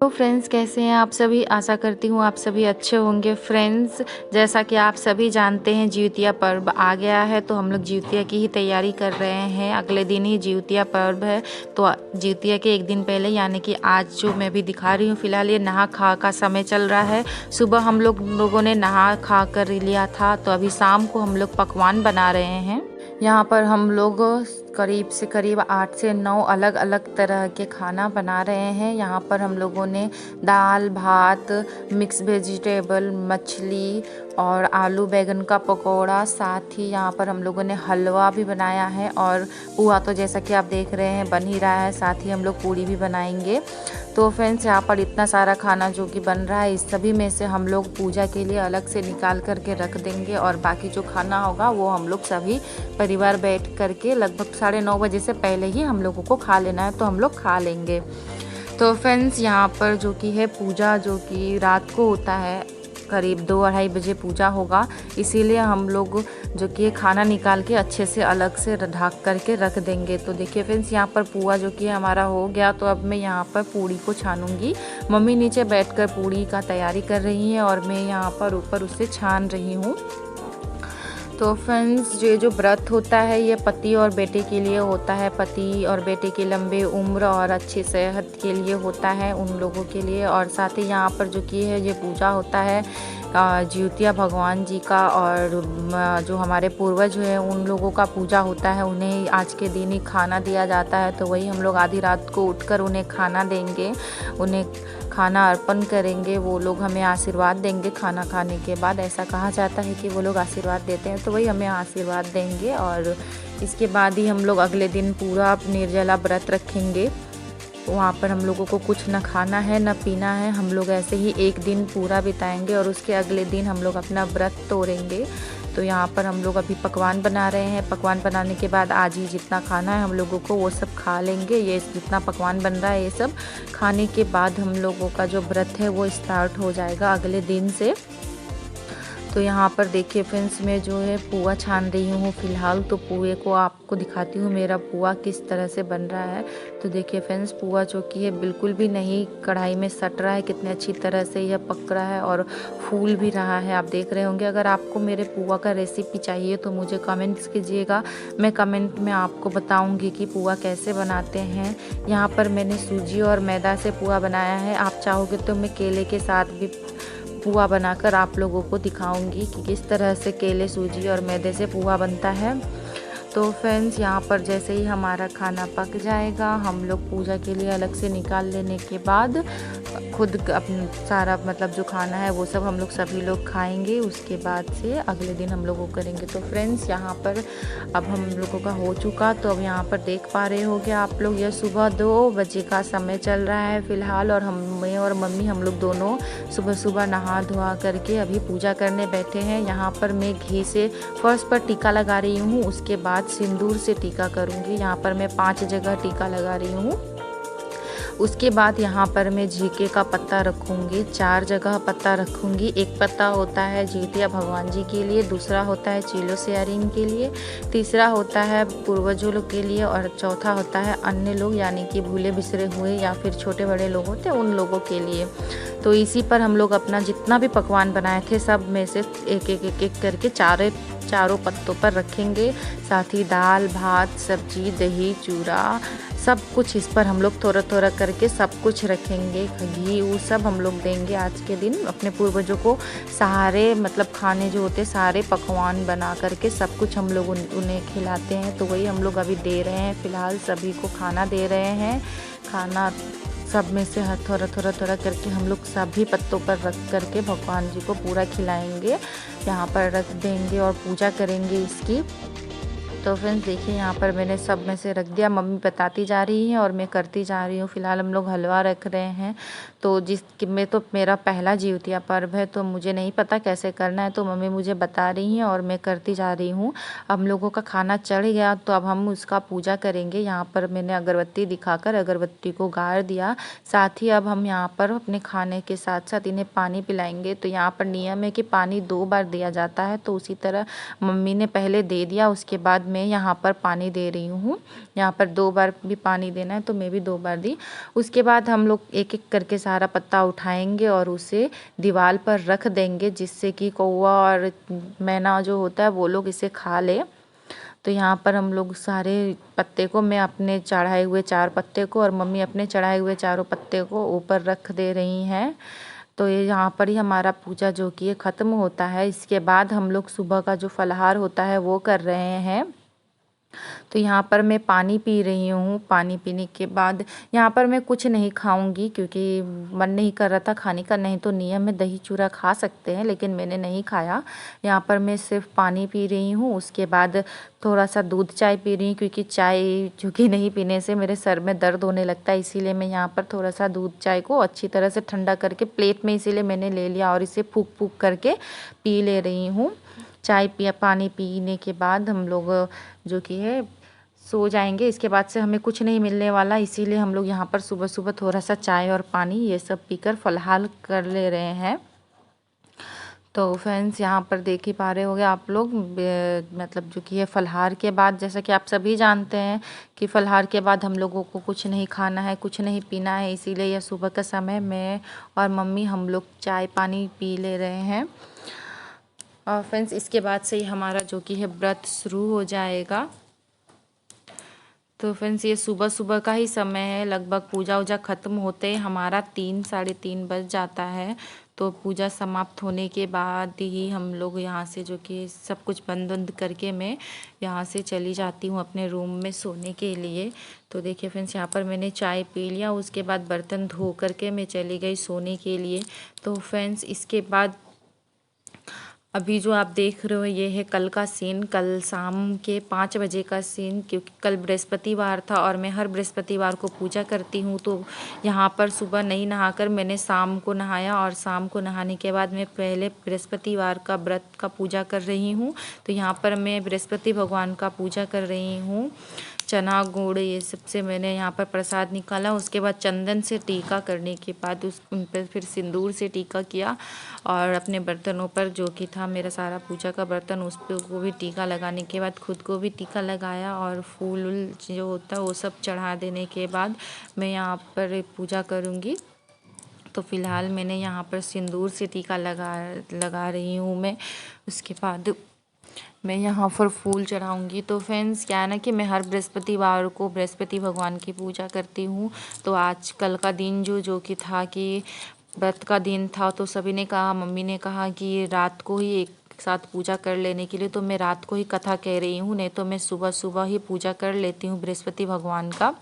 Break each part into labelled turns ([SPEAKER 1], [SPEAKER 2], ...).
[SPEAKER 1] तो फ्रेंड्स, कैसे हैं आप सभी। आशा करती हूँ आप सभी अच्छे होंगे। फ्रेंड्स, जैसा कि आप सभी जानते हैं जिउतिया पर्व आ गया है, तो हम लोग जिउतिया की ही तैयारी कर रहे हैं। अगले दिन ही जिउतिया पर्व है, तो जिउतिया के एक दिन पहले यानी कि आज जो मैं भी दिखा रही हूँ, फिलहाल ये नहा खा का समय चल रहा है। सुबह हम लोगों ने नहा खा कर लिया था, तो अभी शाम को हम लोग पकवान बना रहे हैं। यहाँ पर हम लोग करीब से करीब 8 से 9 अलग अलग तरह के खाना बना रहे हैं। यहाँ पर हम लोगों ने दाल भात, मिक्स वेजिटेबल, मछली और आलू बैंगन का पकौड़ा, साथ ही यहाँ पर हम लोगों ने हलवा भी बनाया है और पुआ तो जैसा कि आप देख रहे हैं बन ही रहा है। साथ ही हम लोग पूड़ी भी बनाएंगे। तो फ्रेंड्स, यहाँ पर इतना सारा खाना जो कि बन रहा है, इस सभी में से हम लोग पूजा के लिए अलग से निकाल करके रख देंगे और बाकी जो खाना होगा वो हम लोग सभी परिवार बैठ करके लगभग 9:30 बजे से पहले ही हम लोगों को खा लेना है, तो हम लोग खा लेंगे। तो फ्रेंड्स, यहाँ पर जो कि है पूजा जो कि रात को होता है, करीब 2-2:30 बजे पूजा होगा, इसीलिए हम लोग जो कि खाना निकाल के अच्छे से अलग से ढक करके रख देंगे। तो देखिए फ्रेंड्स, यहाँ पर पुआ जो कि हमारा हो गया, तो अब मैं यहाँ पर पूड़ी को छानूंगी। मम्मी नीचे बैठकर पूड़ी का तैयारी कर रही हैं और मैं यहाँ पर ऊपर उससे छान रही हूँ। तो फ्रेंड्स, ये जो व्रत होता है ये पति और बेटे के लिए होता है। पति और बेटे की लंबी उम्र और अच्छी सेहत के लिए होता है, उन लोगों के लिए। और साथ ही यहाँ पर जो कि है ये पूजा होता है जिउतिया भगवान जी का, और जो हमारे पूर्वज हैं उन लोगों का पूजा होता है। उन्हें आज के दिन ही खाना दिया जाता है, तो वही हम लोग आधी रात को उठकर उन्हें खाना देंगे, उन्हें खाना अर्पण करेंगे। वो लोग हमें आशीर्वाद देंगे खाना खाने के बाद। ऐसा कहा जाता है कि वो लोग आशीर्वाद देते हैं, तो वही हमें आशीर्वाद देंगे। और इसके बाद ही हम लोग अगले दिन पूरा निर्जला व्रत रखेंगे। वहाँ पर हम लोगों को कुछ न खाना है न पीना है। हम लोग ऐसे ही एक दिन पूरा बिताएंगे और उसके अगले दिन हम लोग अपना व्रत तोड़ेंगे। तो यहाँ पर हम लोग अभी पकवान बना रहे हैं। पकवान बनाने के बाद आज ही जितना खाना है हम लोगों को वो सब खा लेंगे। ये जितना पकवान बन रहा है ये सब खाने के बाद हम लोगों का जो व्रत है वो स्टार्ट हो जाएगा अगले दिन से। तो यहाँ पर देखिए फ्रेंड्स, मैं जो है पुआ छान रही हूँ फ़िलहाल। तो पुए को आपको दिखाती हूँ मेरा पुआ किस तरह से बन रहा है। तो देखिए फ्रेंड्स, पुआ जो कि है बिल्कुल भी नहीं कढ़ाई में सट रहा है, कितने अच्छी तरह से यह पक रहा है और फूल भी रहा है, आप देख रहे होंगे। अगर आपको मेरे पुआ का रेसिपी चाहिए तो मुझे कमेंट्स कीजिएगा, मैं कमेंट में आपको बताऊँगी कि पुआ कैसे बनाते हैं। यहाँ पर मैंने सूजी और मैदा से पुआ बनाया है। आप चाहोगे तो मैं केले के साथ भी पुआ बनाकर आप लोगों को दिखाऊंगी कि किस तरह से केले, सूजी और मैदे से पुआ बनता है। तो फ्रेंड्स, यहाँ पर जैसे ही हमारा खाना पक जाएगा, हम लोग पूजा के लिए अलग से निकाल लेने के बाद खुद अपना सारा मतलब जो खाना है वो सब हम लोग सभी लोग खाएंगे। उसके बाद से अगले दिन हम लोग वो करेंगे। तो फ्रेंड्स, यहाँ पर अब हम लोगों का हो चुका। तो अब यहाँ पर देख पा रहे होगे आप लोग, यह सुबह 2 बजे का समय चल रहा है फ़िलहाल। और मैं और मम्मी हम लोग दोनों सुबह सुबह नहा धोआ करके अभी पूजा करने बैठे हैं। यहाँ पर मैं घी से फर्स्ट पर टीका लगा रही हूँ, उसके बाद सिंदूर से टीका करूँगी। यहाँ पर मैं 5 जगह टीका लगा रही हूँ। उसके बाद यहाँ पर मैं झीके का पत्ता रखूँगी, 4 जगह पत्ता रखूँगी। एक पत्ता होता है जिउतिया भगवान जी के लिए, दूसरा होता है चीलो शेयरिंग के लिए, तीसरा होता है पूर्वजों लोग के लिए और चौथा होता है अन्य लोग यानी कि भूले बिसरे हुए या फिर छोटे बड़े लोग होते हैं उन लोगों के लिए। तो इसी पर हम लोग अपना जितना भी पकवान बनाए थे सब में से एक करके चारों पत्तों पर रखेंगे। साथ ही दाल भात सब्जी दही चूड़ा सब कुछ इस पर हम लोग थोड़ा थोड़ा करके सब कुछ रखेंगे। घी वो सब हम लोग देंगे आज के दिन अपने पूर्वजों को। सारे मतलब खाने जो होते सारे पकवान बना करके सब कुछ हम लोग उन्हें खिलाते हैं। तो वही हम लोग अभी दे रहे हैं, फ़िलहाल सभी को खाना दे रहे हैं। खाना सब में से थोड़ा थोड़ा करके हम लोग सभी पत्तों पर रख करके भगवान जी को पूरा खिलाएंगे, यहाँ पर रख देंगे और पूजा करेंगे इसकी। तो फ्रेंड्स देखिए, यहाँ पर मैंने सब में से रख दिया। मम्मी बताती जा रही है और मैं करती जा रही हूँ। फ़िलहाल हम लोग हलवा रख रहे हैं। तो में तो मेरा पहला जिउतिया पर्व है, तो मुझे नहीं पता कैसे करना है, तो मम्मी मुझे बता रही हैं और मैं करती जा रही हूँ। हम लोगों का खाना चढ़ गया, तो अब हम उसका पूजा करेंगे। यहाँ पर मैंने अगरबत्ती दिखाकर अगरबत्ती को गाड़ दिया। साथ ही अब हम यहाँ पर अपने खाने के साथ साथ इन्हें पानी पिलाएंगे। तो यहाँ पर नियम है कि पानी 2 बार दिया जाता है, तो उसी तरह मम्मी ने पहले दे दिया, उसके बाद मैं यहाँ पर पानी दे रही हूँ। यहाँ पर 2 बार भी पानी देना है तो मैं भी 2 बार दी। उसके बाद हम लोग एक एक करके सारा पत्ता उठाएंगे और उसे दीवार पर रख देंगे, जिससे कि कौवा और मैना जो होता है वो लोग इसे खा ले। तो यहाँ पर हम लोग सारे पत्ते को, मैं अपने चढ़ाए हुए 4 पत्ते को और मम्मी अपने चढ़ाए हुए चारों पत्ते को ऊपर रख दे रही हैं। तो ये यहाँ पर ही हमारा पूजा जो कि ये ख़त्म होता है। इसके बाद हम लोग सुबह का जो फलाहार होता है वो कर रहे हैं। तो यहाँ पर मैं पानी पी रही हूँ। पानी पीने के बाद यहाँ पर मैं कुछ नहीं खाऊंगी क्योंकि मन नहीं कर रहा था खाने का। नहीं तो नियम में दही चूरा खा सकते हैं, लेकिन मैंने नहीं खाया। यहाँ पर मैं सिर्फ पानी पी रही हूँ। उसके बाद थोड़ा सा दूध चाय पी रही हूँ, क्योंकि चाय चूँकि नहीं पीने से मेरे सर में दर्द होने लगता है। इसीलिए मैं यहाँ पर थोड़ा सा दूध चाय को अच्छी तरह से ठंडा करके प्लेट में इसीलिए मैंने ले लिया और इसे फूँक फूँक करके पी ले रही हूँ। चाय पिया, पानी पीने के बाद हम लोग जो कि है सो जाएंगे। इसके बाद से हमें कुछ नहीं मिलने वाला, इसीलिए हम लोग यहाँ पर सुबह सुबह थोड़ा सा चाय और पानी ये सब पीकर फलाहार कर ले रहे हैं। तो फ्रेंड्स यहाँ पर देख ही पा रहे होंगे आप लोग, मतलब जो कि है फलाहार के बाद, जैसा कि आप सभी जानते हैं कि फलाहार के बाद हम लोगों को कुछ नहीं खाना है, कुछ नहीं पीना है। इसीलिए यह सुबह का समय मैं और मम्मी हम लोग चाय पानी पी ले रहे हैं। और फ्रेंड्स इसके बाद से ही हमारा जो कि है व्रत शुरू हो जाएगा। तो फ्रेंड्स ये सुबह सुबह का ही समय है, लगभग पूजा वूजा ख़त्म होते हमारा 3 साढ़े 3 बज जाता है। तो पूजा समाप्त होने के बाद ही हम लोग यहाँ से जो कि सब कुछ बंद बंद करके मैं यहाँ से चली जाती हूँ अपने रूम में सोने के लिए। तो देखिए फ्रेंड्स यहाँ पर मैंने चाय पी लिया, उसके बाद बर्तन धो करके मैं चली गई सोने के लिए। तो फ्रेंड्स इसके बाद अभी जो आप देख रहे हो ये है कल का सीन, कल शाम के 5 बजे का सीन, क्योंकि कल बृहस्पतिवार था और मैं हर बृहस्पतिवार को पूजा करती हूँ। तो यहाँ पर सुबह नहीं नहाकर मैंने शाम को नहाया और शाम को नहाने के बाद मैं पहले बृहस्पतिवार का व्रत का पूजा कर रही हूँ। तो यहाँ पर मैं बृहस्पति भगवान का पूजा कर रही हूँ। चना गुड़ ये सबसे मैंने यहाँ पर प्रसाद निकाला। उसके बाद चंदन से टीका करने के बाद उन पर फिर सिंदूर से टीका किया और अपने बर्तनों पर जो कि था मेरा सारा पूजा का बर्तन उस पर को भी टीका लगाने के बाद खुद को भी टीका लगाया और फूल उल जो होता है वो सब चढ़ा देने के बाद मैं यहाँ पर पूजा करूँगी। तो फ़िलहाल मैंने यहाँ पर सिंदूर से टीका लगा रही हूँ मैं। उसके बाद मैं यहाँ पर फूल चढ़ाऊँगी। तो फ्रेंड्स क्या है ना कि मैं हर बृहस्पतिवार को बृहस्पति भगवान की पूजा करती हूँ। तो आज कल का दिन जो कि था कि व्रत का दिन था, तो सभी ने कहा, मम्मी ने कहा कि रात को ही एक साथ पूजा कर लेने के लिए। तो मैं रात को ही कथा कह रही हूँ, नहीं तो मैं सुबह सुबह ही पूजा कर लेती हूँ बृहस्पति भगवान का।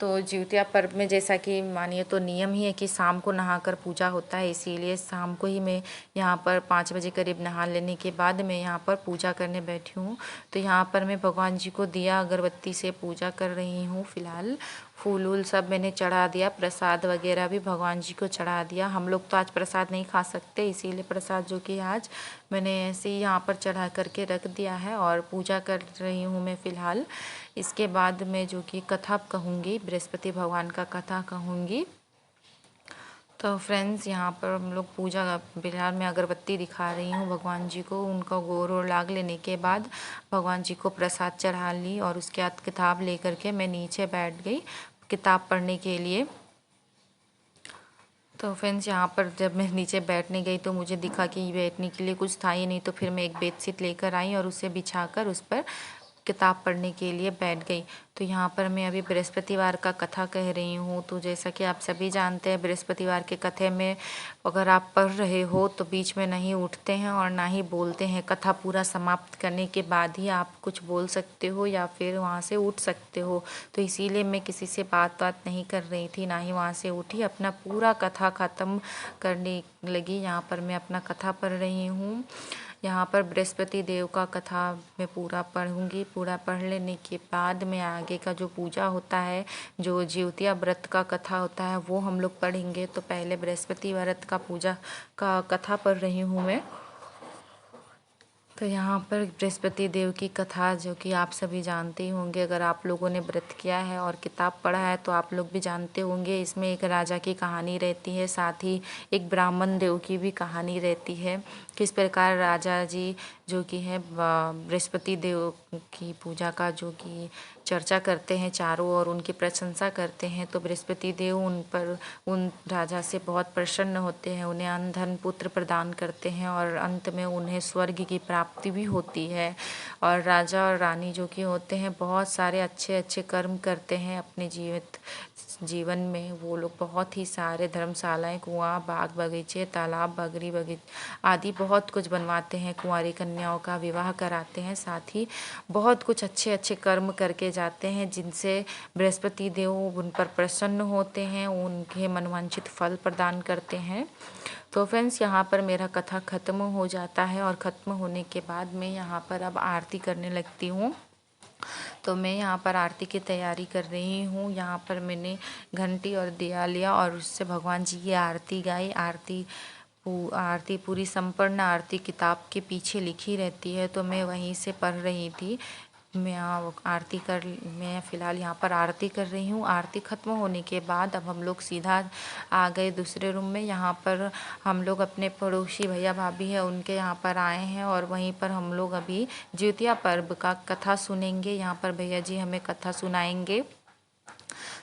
[SPEAKER 1] तो जिउतिया पर्व में जैसा कि मानिए तो नियम ही है कि शाम को नहाकर पूजा होता है, इसीलिए शाम को ही मैं यहाँ पर 5 बजे करीब नहा लेने के बाद मैं यहाँ पर पूजा करने बैठी हूँ। तो यहाँ पर मैं भगवान जी को दिया अगरबत्ती से पूजा कर रही हूँ। फ़िलहाल फूल वूल सब मैंने चढ़ा दिया, प्रसाद वगैरह भी भगवान जी को चढ़ा दिया। हम लोग तो आज प्रसाद नहीं खा सकते, इसीलिए प्रसाद जो कि आज मैंने ऐसे ही यहाँ पर चढ़ा करके रख दिया है और पूजा कर रही हूँ मैं फ़िलहाल। इसके बाद मैं जो कि कथा कहूँगी, बृहस्पति भगवान का कथा कहूँगी। तो फ्रेंड्स यहाँ पर हम लोग पूजा, फिलहाल मैं अगरबत्ती दिखा रही हूँ भगवान जी को। उनका गोर और लाग लेने के बाद भगवान जी को प्रसाद चढ़ा ली और उसके बाद किताब लेकर के मैं नीचे बैठ गई किताब पढ़ने के लिए। तो फ्रेंड्स यहाँ पर जब मैं नीचे बैठने गई तो मुझे दिखा कि बैठने के लिए कुछ था ही नहीं। तो फिर मैं एक बेडशीट लेकर आई और उसे बिछाकर उस पर किताब पढ़ने के लिए बैठ गई। तो यहाँ पर मैं अभी बृहस्पतिवार का कथा कह रही हूँ। तो जैसा कि आप सभी जानते हैं बृहस्पतिवार के कथे में अगर आप पढ़ रहे हो तो बीच में नहीं उठते हैं और ना ही बोलते हैं। कथा पूरा समाप्त करने के बाद ही आप कुछ बोल सकते हो या फिर वहाँ से उठ सकते हो। तो इसीलिए मैं किसी से बात नहीं कर रही थी, ना ही वहाँ से उठी, अपना पूरा कथा ख़त्म करने लगी। यहाँ पर मैं अपना कथा पढ़ रही हूँ। यहाँ पर बृहस्पति देव का कथा मैं पूरा पढ़ूंगी। पूरा पढ़ लेने के बाद में आगे का जो पूजा होता है, जो जिउतिया व्रत का कथा होता है, वो हम लोग पढ़ेंगे। तो पहले बृहस्पति व्रत का पूजा का कथा पढ़ रही हूँ मैं। तो यहाँ पर बृहस्पति देव की कथा जो कि आप सभी जानते ही होंगे, अगर आप लोगों ने व्रत किया है और किताब पढ़ा है तो आप लोग भी जानते होंगे। इसमें एक राजा की कहानी रहती है, साथ ही एक ब्राह्मण देव की भी कहानी रहती है। किस प्रकार राजा जी जो कि है बृहस्पति देव की पूजा का जो कि चर्चा करते हैं चारों ओर, उनकी प्रशंसा करते हैं। तो बृहस्पति देव उन पर, उन राजा से बहुत प्रसन्न होते हैं, उन्हें अन्न धन पुत्र प्रदान करते हैं और अंत में उन्हें स्वर्ग की प्राप्ति भी होती है। और राजा और रानी जो कि होते हैं बहुत सारे अच्छे अच्छे कर्म करते हैं अपने जीवन में। वो लोग बहुत ही सारे धर्मशालाएं, कुआं, बाग बगीचे, तालाब, बगरी बगीचे आदि बहुत कुछ बनवाते हैं। कुंवारी कन्याओं का विवाह कराते हैं, साथ ही बहुत कुछ अच्छे अच्छे कर्म करके जाते हैं जिनसे बृहस्पति देव उन पर प्रसन्न होते हैं, उनके मनवांछित फल प्रदान करते हैं। तो फ्रेंड्स, यहाँ पर मेरा कथा ख़त्म हो जाता है और ख़त्म होने के बाद मैं यहाँ पर अब आरती करने लगती हूँ। तो मैं यहाँ पर आरती की तैयारी कर रही हूँ। यहाँ पर मैंने घंटी और दिया लिया और उससे भगवान जी की आरती गाई। आरती पूरी संपूर्ण आरती किताब के पीछे लिखी रहती है, तो मैं वहीं से पढ़ रही थी। मैं फ़िलहाल यहाँ पर आरती कर रही हूँ। आरती ख़त्म होने के बाद अब हम लोग सीधा आ गए दूसरे रूम में। यहाँ पर हम लोग अपने पड़ोसी भैया भाभी है उनके यहाँ पर आए हैं और वहीं पर हम लोग अभी जिउतिया पर्व का कथा सुनेंगे। यहाँ पर भैया जी हमें कथा सुनाएंगे।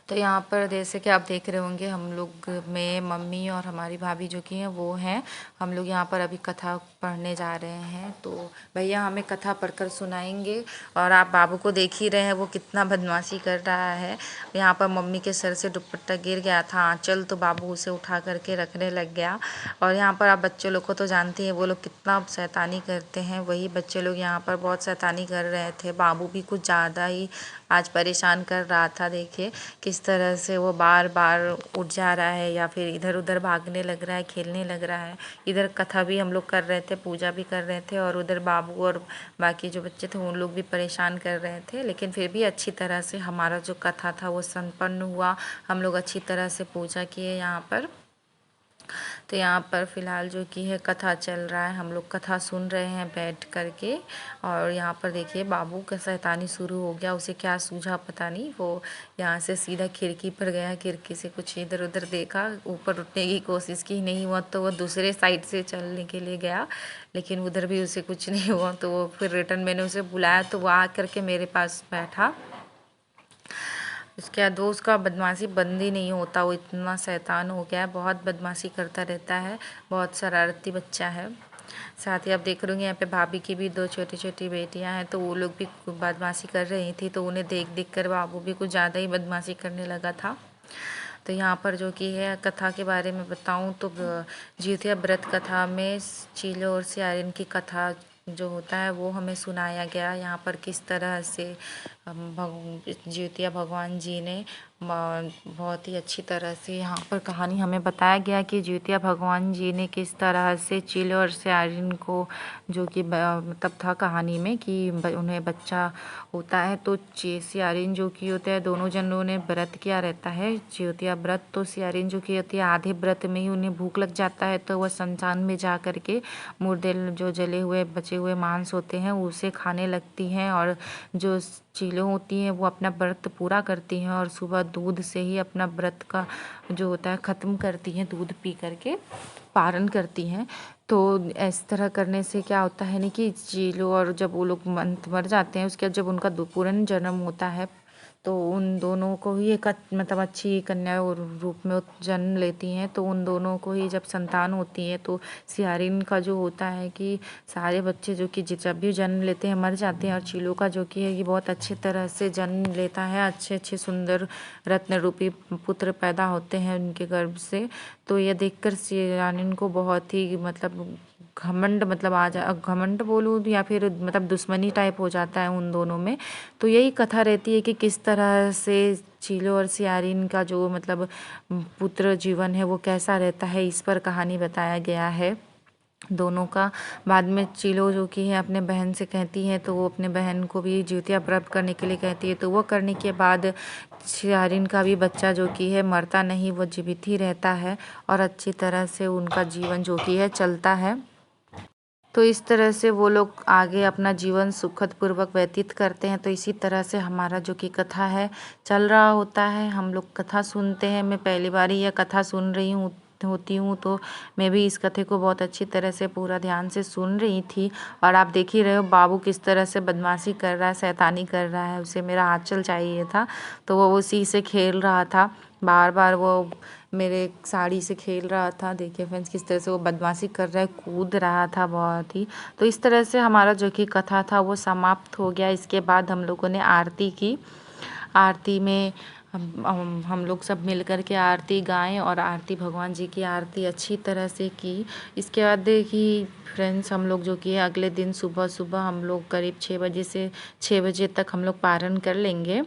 [SPEAKER 1] तो यहाँ पर जैसे कि आप देख रहे होंगे, हम लोग, मैं, मम्मी और हमारी भाभी जो कि हैं वो हैं, हम लोग यहाँ पर अभी कथा पढ़ने जा रहे हैं। तो भैया हमें कथा पढ़कर सुनाएंगे। और आप बाबू को देख ही रहे हैं वो कितना बदमाशी कर रहा है। यहाँ पर मम्मी के सर से दुपट्टा गिर गया था आंचल, तो बाबू उसे उठा करके रखने लग गया। और यहाँ पर आप बच्चे लोग को तो जानते हैं वो लोग कितना शैतानी करते हैं, वही बच्चे लोग यहाँ पर बहुत शैतानी कर रहे थे। बाबू भी कुछ ज़्यादा ही आज परेशान कर रहा था। देखिए किस तरह से वो बार बार उठ जा रहा है या फिर इधर उधर भागने लग रहा है, खेलने लग रहा है। इधर कथा भी हम लोग कर रहे थे, पूजा भी कर रहे थे, और उधर बाबू और बाकी जो बच्चे थे उन लोग भी परेशान कर रहे थे। लेकिन फिर भी अच्छी तरह से हमारा जो कथा था वो संपन्न हुआ। हम लोग अच्छी तरह से पूजा किए यहाँ पर। तो यहाँ पर फ़िलहाल जो कि है कथा चल रहा है, हम लोग कथा सुन रहे हैं बैठ करके। और यहाँ पर देखिए बाबू का शैतानी शुरू हो गया, उसे क्या सूझा पता नहीं, वो यहाँ से सीधा खिड़की पर गया, खिड़की से कुछ इधर उधर देखा, ऊपर उठने की कोशिश की, नहीं हुआ तो वो दूसरे साइड से चलने के लिए गया, लेकिन उधर भी उसे कुछ नहीं हुआ। तो वो फिर रिटर्न मैंने उसे बुलाया तो वो आ करके मेरे पास बैठा। उसके बाद वो, उसका बदमाशी बंद ही नहीं होता, वो इतना शैतान हो गया है, बहुत बदमाशी करता रहता है, बहुत शरारती बच्चा है। साथ ही आप देख रहे होंगे यहाँ पे भाभी की भी दो छोटी छोटी बेटियां हैं, तो वो लोग भी बदमाशी कर रही थी, तो उन्हें देख देख कर बाबू भी कुछ ज़्यादा ही बदमाशी करने लगा था। तो यहाँ पर जो कि है कथा के बारे में बताऊँ तो जिउतिया व्रत कथा में चीलो और सियारिन की कथा जो होता है वो हमें सुनाया गया। यहाँ पर किस तरह से जिउतिया भगवान जी ने बहुत ही अच्छी तरह से यहाँ पर कहानी हमें बताया गया कि जिउतिया भगवान जी ने किस तरह से चिलो और सियारिन को, जो कि मतलब था कहानी में कि उन्हें बच्चा होता है, तो सियारिन जो कि होता है, दोनों जनों ने व्रत किया रहता है जिउतिया व्रत। तो सियारिन जो कि होती है आधे व्रत में ही उन्हें भूख लग जाता है, तो वह शमशान में जा कर के मुर्दे जो जले हुए बचे हुए मांस होते हैं उसे खाने लगती हैं। और जो चीलों होती हैं वो अपना व्रत पूरा करती हैं और सुबह दूध से ही अपना व्रत का जो होता है ख़त्म करती हैं, दूध पी करके पारण करती हैं। तो इस तरह करने से क्या होता है ना कि चीलों, और जब वो लोग मर जाते हैं उसके बाद जब उनका पुनर्जन्म होता है तो उन दोनों को ही एक मतलब अच्छी कन्या रूप में जन्म लेती हैं। तो उन दोनों को ही जब संतान होती है तो सियारिन का जो होता है कि सारे बच्चे जो कि जब भी जन्म लेते हैं मर जाते हैं, और चीलों का जो कि है ये बहुत अच्छी तरह से जन्म लेता है, अच्छे अच्छे सुंदर रत्न रूपी पुत्र पैदा होते हैं उनके गर्भ से। तो ये देखकर सियारिन को बहुत ही मतलब घमंड, मतलब घमंड बोलूँ या फिर मतलब दुश्मनी टाइप हो जाता है उन दोनों में। तो यही कथा रहती है कि किस तरह से चीलो और सियारिन का जो मतलब पुत्र जीवन है वो कैसा रहता है, इस पर कहानी बताया गया है दोनों का। बाद में चीलो जो कि है अपने बहन से कहती है, तो वो अपने बहन को भी जिउतिया व्रत करने के लिए कहती है। तो वो करने के बाद सियारिन का भी बच्चा जो कि है मरता नहीं, वो जीवित ही रहता है और अच्छी तरह से उनका जीवन जो कि है चलता है। तो इस तरह से वो लोग आगे अपना जीवन सुखद पूर्वक व्यतीत करते हैं। तो इसी तरह से हमारा जो कि कथा है चल रहा होता है, हम लोग कथा सुनते हैं। मैं पहली बार ही यह कथा सुन रही हूँ, होती हूँ तो मैं भी इस कथे को बहुत अच्छी तरह से पूरा ध्यान से सुन रही थी। और आप देख ही रहे हो बाबू किस तरह से बदमाशी कर रहा है, शैतानी कर रहा है। उसे मेरा आँचल चाहिए था तो वो उसी से खेल रहा था, बार बार वो मेरे साड़ी से खेल रहा था। देखिए फ्रेंड्स किस तरह से वो बदमाशी कर रहा है, कूद रहा था बहुत ही। तो इस तरह से हमारा जो कि कथा था वो समाप्त हो गया। इसके बाद हम लोगों ने आरती की। आरती में हम लोग सब मिल कर के आरती गाएं और आरती भगवान जी की आरती अच्छी तरह से की। इसके बाद देखिए फ्रेंड्स हम लोग जो कि अगले दिन सुबह सुबह हम लोग करीब 6 बजे से 6 बजे तक हम लोग पारण कर लेंगे।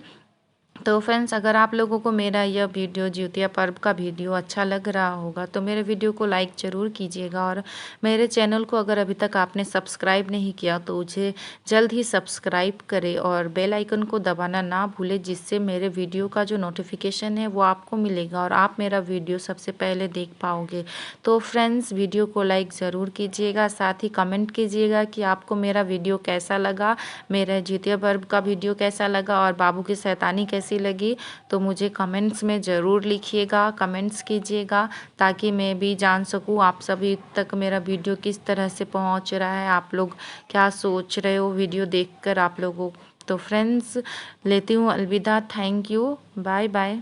[SPEAKER 1] तो फ्रेंड्स अगर आप लोगों को मेरा यह वीडियो जिउतिया पर्व का वीडियो अच्छा लग रहा होगा तो मेरे वीडियो को लाइक ज़रूर कीजिएगा। और मेरे चैनल को अगर अभी तक आपने सब्सक्राइब नहीं किया तो मुझे जल्द ही सब्सक्राइब करें और बेल आइकन को दबाना ना भूलें, जिससे मेरे वीडियो का जो नोटिफिकेशन है वो आपको मिलेगा और आप मेरा वीडियो सबसे पहले देख पाओगे। तो फ्रेंड्स वीडियो को लाइक ज़रूर कीजिएगा, साथ ही कमेंट कीजिएगा कि आपको मेरा वीडियो कैसा लगा, मेरा जिउतिया पर्व का वीडियो कैसा लगा और बाबू की शैतानी कैसी लगी। तो मुझे कमेंट्स में ज़रूर लिखिएगा, कमेंट्स कीजिएगा, ताकि मैं भी जान सकूं आप सभी तक मेरा वीडियो किस तरह से पहुंच रहा है, आप लोग क्या सोच रहे हो वीडियो देखकर आप लोगों। तो फ्रेंड्स लेती हूँ अलविदा, थैंक यू, बाय बाय।